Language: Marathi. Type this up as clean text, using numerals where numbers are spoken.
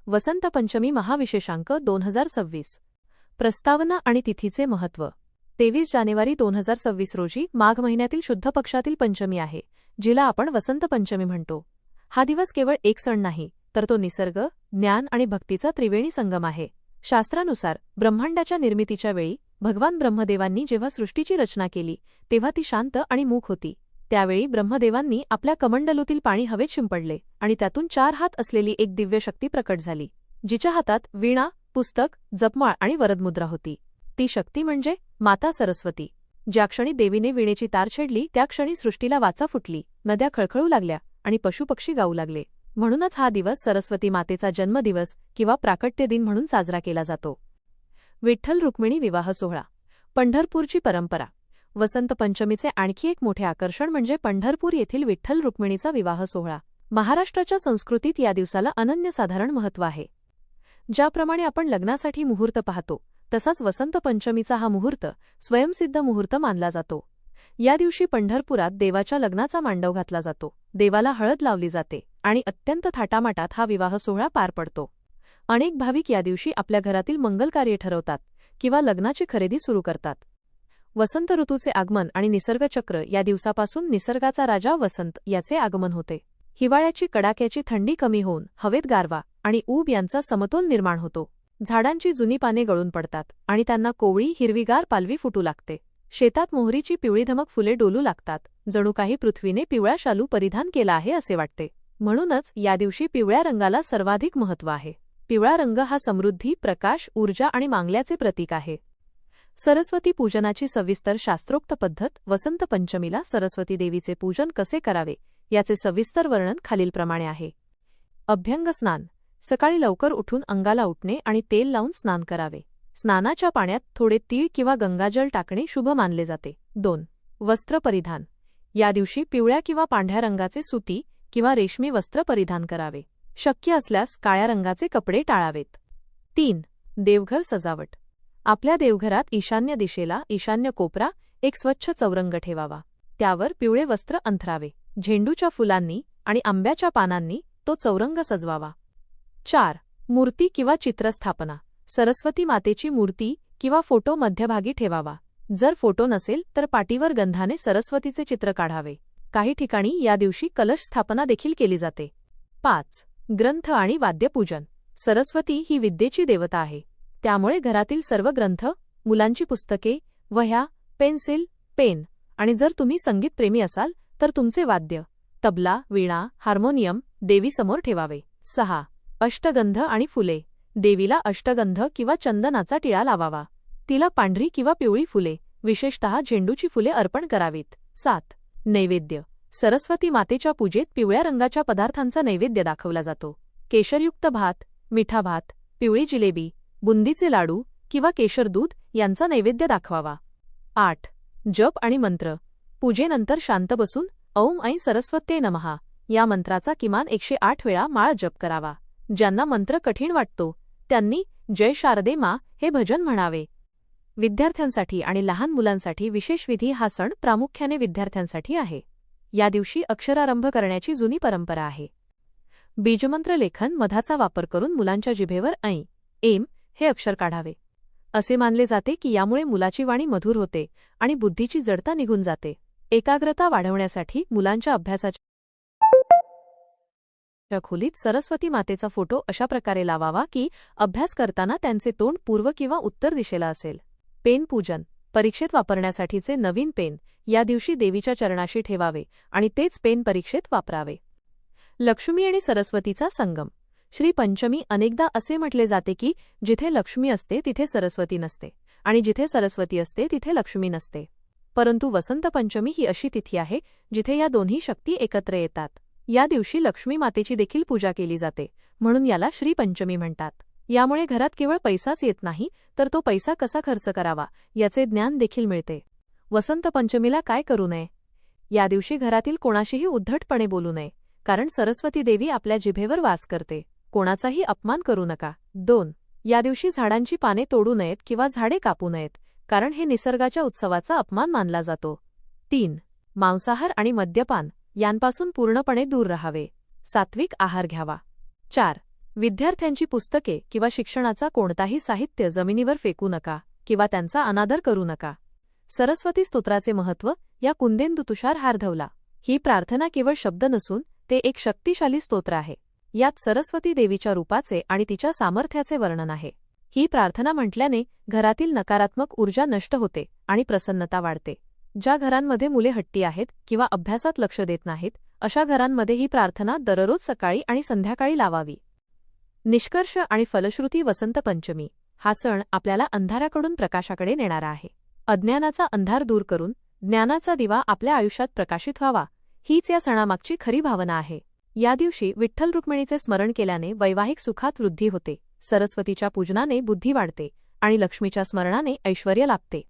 वसंत पंचमी महाविशेषांक 2026. प्रस्तावना आणि तिथीचे महत्त्व. 23 जानेवारी 2026 रोजी माघ महिन्यातील शुद्ध पक्षातील पंचमी आहे, जिला आपण वसंत पंचमी म्हणतो. हा दिवस केवळ एक सण नाही, तर तो निसर्ग, ज्ञान आणि भक्तीचा त्रिवेणी संगम आहे. शास्त्रानुसार ब्रह्मांडाच्या निर्मितीच्या वेळी भगवान ब्रह्मदेवांनी जेव्हा सृष्टीची रचना केली, तेव्हा ती शांत आणि मूक होती. त्यावेळी ब्रह्मदेवांनी आपल्या कमंडलूतील पाणी हवेत शिंपडले आणि त्यातून 4 हात असलेली एक दिव्य शक्ती प्रकट झाली, जिच्या हातात वीणा, पुस्तक, जपमाळ आणि वरदमुद्रा होती. ती शक्ती म्हणजे माता सरस्वती. ज्या क्षणी देवीने वीणेची तार छेडली, त्या क्षणी सृष्टीला वाचा फुटली, नद्या खळखळू लागल्या आणि पशुपक्षी गाऊ लागले. म्हणूनच हा दिवस सरस्वती मातेचा जन्मदिवस किंवा प्राकट्य दिन म्हणून साजरा केला जातो. विठ्ठल रुक्मिणी विवाह सोहळा. पंढरपूरची परंपरा. वसंत पंचमीचे आणखी एक मोठे आकर्षण म्हणजे पंढरपूर येथील विठ्ठल रुक्मिणीचा विवाह सोहळा. महाराष्ट्राच्या संस्कृतीत या दिवसाला अनन्यसाधारण महत्त्व आहे. ज्याप्रमाणे आपण लग्नासाठी मुहूर्त पाहतो, तसाच वसंत पंचमीचा हा मुहूर्त स्वयंसिद्ध मुहूर्त मानला जातो. या दिवशी पंढरपुरात देवाच्या लग्नाचा मांडव घातला जातो, देवाला हळद लावली जाते आणि अत्यंत थाटामाटात हा विवाह सोहळा पार पडतो. अनेक भाविक या दिवशी आपल्या घरातील मंगलकार्य ठरवतात किंवा लग्नाची खरेदी सुरू करतात. वसंत ऋतूचे आगमन आणि निसर्गचक्र. या दिवसापासून निसर्गाचा राजा वसंत याचे आगमन होते. हिवाळ्याची कडाक्याची थंडी कमी होऊन हवेत गारवा आणि ऊब यांचा समतोल निर्माण होतो. झाडांची जुनी पाने गळून पडतात आणि त्यांना कोवळी हिरवीगार पालवी फुटू लागते. शेतात मोहरीची पिवळीधमक फुले डोलू लागतात, जणू काही पृथ्वीने पिवळा शालू परिधान केला आहे असे वाटते. म्हणूनच या दिवशी पिवळ्या रंगाला सर्वाधिक महत्त्व आहे. पिवळा रंग हा समृद्धी, प्रकाश, ऊर्जा आणि मांगल्याचे प्रतीक आहे. सरस्वती पूजनाची सविस्तर शास्त्रोक्त पद्धत. वसंत पंचमीला सरस्वती देवीचे पूजन कसे करावे याचे सविस्तर वर्णन खालीलप्रमाणे आहे. अभ्यंग स्नान. सकाळी लवकर उठून अंगाला उठणे आणि तेल लावून स्नान करावे. स्नानाच्या पाण्यात थोडे तीळ किंवा गंगाजल टाकणे शुभ मानले जाते. 2. वस्त्र परिधान. या दिवशी पिवळ्या किंवा पांढऱ्या रंगाचे सुती किंवा रेशमी वस्त्र परिधान करावे. शक्य असल्यास काळ्या रंगाचे कपडे टाळावेत. 3. देवघर सजावट. आपल्या देवघरात ईशान्य दिशेला ईशान्य कोपरा एक स्वच्छ चौरंग ठेवावा. त्यावर पिवळे वस्त्र अंथरावे. झेंडूच्या फुलांनी आणि आंब्याच्या पानांनी तो चौरंग सजवावा. 4. मूर्ती किंवा चित्रस्थापना. सरस्वती मातेची मूर्ती किंवा फोटो मध्यभागी ठेवावा. जर फोटो नसेल तर पाटीवर गंधाने सरस्वतीचे चित्र काढावे. काही ठिकाणी या दिवशी कलश स्थापना देखील केली जाते. 5. ग्रंथ आणि वाद्यपूजन. सरस्वती ही विद्येची देवता आहे, त्यामुळे घरातील सर्व ग्रंथ, मुलांची पुस्तके, वह्या, पेन्सिल, पेन आणि जर तुम्ही संगीतप्रेमी असाल तर तुमचे वाद्य, तबला, वीणा, हार्मोनियम देवीसमोर ठेवावे. 6. अष्टगंध आणि फुले. देवीला अष्टगंध किंवा चंदनाचा टिळा लावावा. तिला पांढरी किंवा पिवळी फुले, विशेषतः झेंडूची फुले अर्पण करावीत. 7. नैवेद्य. सरस्वती मातेच्या पूजेत पिवळ्या रंगाच्या पदार्थांचा नैवेद्य दाखवला जातो. केशरयुक्त भात, मिठा भात, पिवळी जिलेबी, बुंदीचे लाडू किंवा केशर दूध यांचा नैवेद्य दाखवावा. 8. जप आणि मंत्र. पूजेनंतर शांत बसून ओम ऐं सरस्वत्यै नमः या मंत्राचा किमान 108 वेळा माळ जप करावा. ज्यांना मंत्र कठीण वाटतो त्यांनी जय शारदे मा हे भजन म्हणावे. विद्यार्थ्यांसाठी आणि लहान मुलांसाठी विशेष विधी. हा सण प्रामुख्याने विद्यार्थ्यांसाठी आहे. या दिवशी अक्षरारंभ करण्याची जुनी परंपरा आहे. बीजमंत्र लेखन मधाचा वापर करून मुलांच्या जिभेवर ऐं, एम हे अक्षर काढावे. असे मानले जाते की यामुळे मुलाची वाणी मधुर होते आणि बुद्धीची जडता निघून जाते. एकाग्रता वाढवण्यासाठी मुलांच्या अभ्यासाच्या खोलीत सरस्वती मातेचा फोटो अशा प्रकारे लावावा की अभ्यास करताना त्यांचे तोंड पूर्व किंवा उत्तर दिशेला असेल. पेन पूजन. परीक्षेत वापरण्यासाठीचे नवीन पेन या दिवशी देवीच्या चरणाशी ठेवावे आणि तेच पेन परीक्षेत वापरावे. लक्ष्मी आणि सरस्वतीचा संगम. श्री पंचमी. अनेकदा असे म्हटले जाते की जिथे लक्ष्मी असते तिथे सरस्वती नसते आणि जिथे सरस्वती असते तिथे लक्ष्मी नसते. परंतु वसंत पंचमी ही अशी तिथी आहे जिथे या दोन्ही शक्ती एकत्र येतात. या दिवशी लक्ष्मी मातेची देखील पूजा केली जाते, म्हणून याला श्री पंचमी म्हणतात. यामुळे घरात केवळ पैसाच येत नाही, तर तो पैसा कसा खर्च करावा याचे ज्ञान देखील मिळते. वसंत पंचमीला काय करू नये. या दिवशी घरातील कोणाशीही उद्धटपणे बोलू नये, कारण सरस्वती देवी आपल्या जिभेवर वास करते. कोणाचाही अपमान करू नका. 2. या दिवशी झाडांची पाने तोडू नयेत किंवा झाडे कापू नयेत, कारण हे निसर्गाच्या उत्सवाचा अपमान मानला जातो. 3. मांसाहार आणि मद्यपान यांपासून पूर्णपणे दूर राहावे. सात्विक आहार घ्यावा. 4. विद्यार्थ्यांची पुस्तके किंवा शिक्षणाचा कोणताही साहित्य जमिनीवर फेकू नका किंवा त्यांचा अनादर करू नका. सरस्वती स्तोत्राचे महत्त्व या कुंदेंदु तुषार हार्धवला. ही प्रार्थना केवळ शब्द नसून ते एक शक्तिशाली स्तोत्र आहे. यात सरस्वती देवीच्या रूपाचे आणि तिच्या सामर्थ्याचे वर्णन आहे. ही प्रार्थना म्हटल्याने घरातील नकारात्मक ऊर्जा नष्ट होते आणि प्रसन्नता वाढते. ज्या घरांमध्ये मुले हट्टी आहेत किंवा अभ्यासात लक्ष देत नाहीत, अशा घरांमध्ये ही प्रार्थना दररोज सकाळी आणि संध्याकाळी लावावी. निष्कर्ष आणि फलश्रुती. वसंत पंचमी हा सण आपल्याला अंधाराकडून प्रकाशाकडे नेणारा आहे. अज्ञानाचा अंधार दूर करून ज्ञानाचा दिवा आपल्या आयुष्यात प्रकाशित व्हावा, हीच या सणामागची खरी भावना आहे. या दिवशी विठ्ठल रुक्मिणीचे स्मरण केल्याने वैवाहिक सुखात वृद्धी होते, सरस्वतीच्या पूजनाने बुद्धी वाढते आणि लक्ष्मीच्या स्मरणाने ऐश्वर्य लाभते.